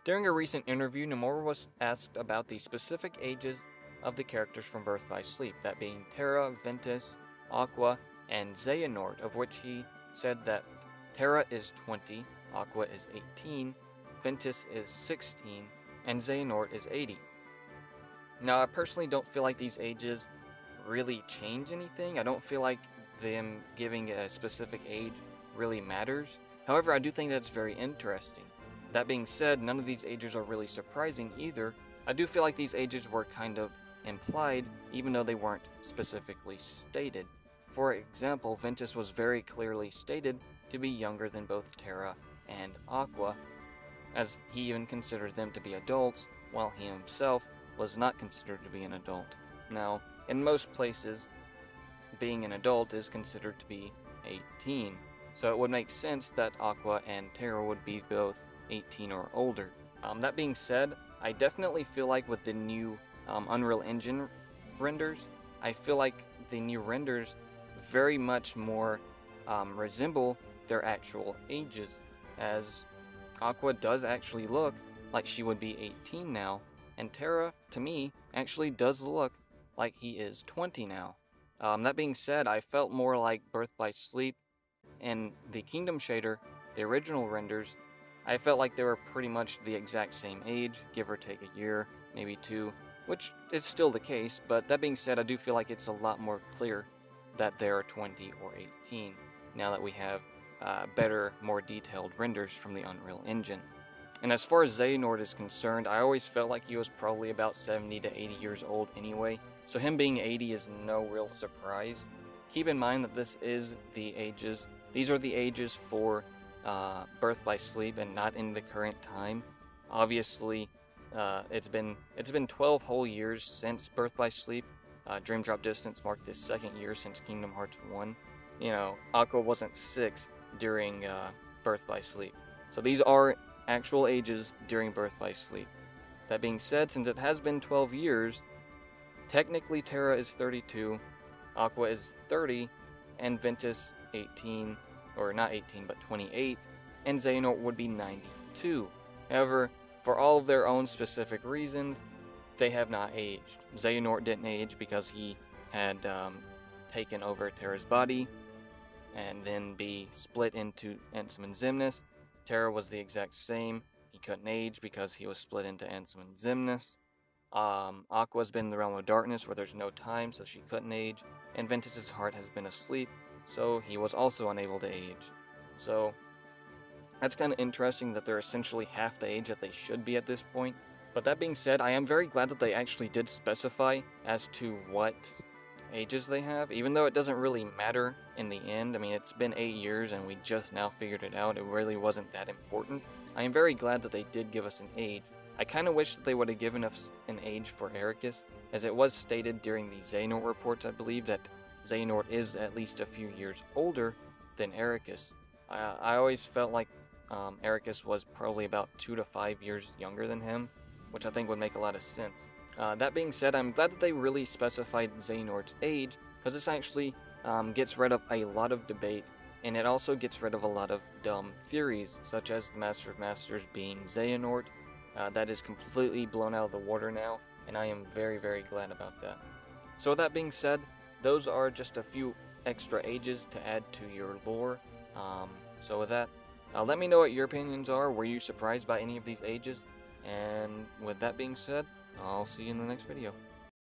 During a recent interview, Nomura was asked about the specific ages of the characters from Birth by Sleep, that being Terra, Ventus, Aqua, and Xehanort, of which he said that Terra is 20, Aqua is 18, Ventus is 16, and Xehanort is 80. Now, I personally don't feel like these ages really change anything. I don't feel like them giving a specific age really matters. However, I do think that's very interesting. That being said, none of these ages are really surprising either. I do feel like these ages were kind of implied, even though they weren't specifically stated. For example, Ventus was very clearly stated to be younger than both Terra and Aqua, as he even considered them to be adults, while he himself was not considered to be an adult. Now, in most places, being an adult is considered to be 18, so it would make sense that Aqua and Terra would be both 18 or older. That being said, I definitely feel like with the new Unreal Engine renders, I feel like the new renders very much more resemble their actual ages, as Aqua does actually look like she would be 18 now, and Terra, to me, actually does look like he is 20 now. That being said, I felt more like Birth by Sleep and the Kingdom shader, the original renders. I felt like they were pretty much the exact same age, give or take a year, maybe two, which is still the case, but that being said, I do feel like it's a lot more clear that they are 20 or 18, now that we have better, more detailed renders from the Unreal Engine. And as far as Xehanort is concerned, I always felt like he was probably about 70 to 80 years old anyway, so him being 80 is no real surprise. Keep in mind that these are the ages for Birth by Sleep and not in the current time. Obviously, it's been 12 whole years since Birth by Sleep. Dream Drop Distance marked the second year since Kingdom Hearts 1. You know, Aqua wasn't 6 during Birth by Sleep. So these are actual ages during Birth by Sleep. That being said, since it has been 12 years, technically Terra is 32, Aqua is 30, and Ventus 18, or not 18, but 28, and Xehanort would be 92. However, for all of their own specific reasons, they have not aged. Xehanort didn't age because he had taken over Terra's body and then be split into Ansem and Xemnas. Terra was the exact same. He couldn't age because he was split into Ansem and Xemnas. Aqua's been in the realm of darkness where there's no time, so she couldn't age. And Ventus's heart has been asleep, so he was also unable to age. So that's kind of interesting that they're essentially half the age that they should be at this point. But that being said, I am very glad that they actually did specify as to what ages they have, even though it doesn't really matter in the end. I mean, it's been 8 years and we just now figured it out. It really wasn't that important. I am very glad that they did give us an age. I kind of wish that they would have given us an age for Eraqus, as it was stated during the Xehanort reports, I believe, that Xehanort is at least a few years older than Eraqus. I always felt like Eraqus was probably about 2 to 5 years younger than him, which I think would make a lot of sense. That being said, I'm glad that they really specified Xehanort's age, because this actually gets rid of a lot of debate, and it also gets rid of a lot of dumb theories, such as the Master of Masters being Xehanort. That is completely blown out of the water now, and I am very, very glad about that. So with that being said, those are just a few extra ages to add to your lore. So with that, let me know what your opinions are. Were you surprised by any of these ages? And with that being said, I'll see you in the next video.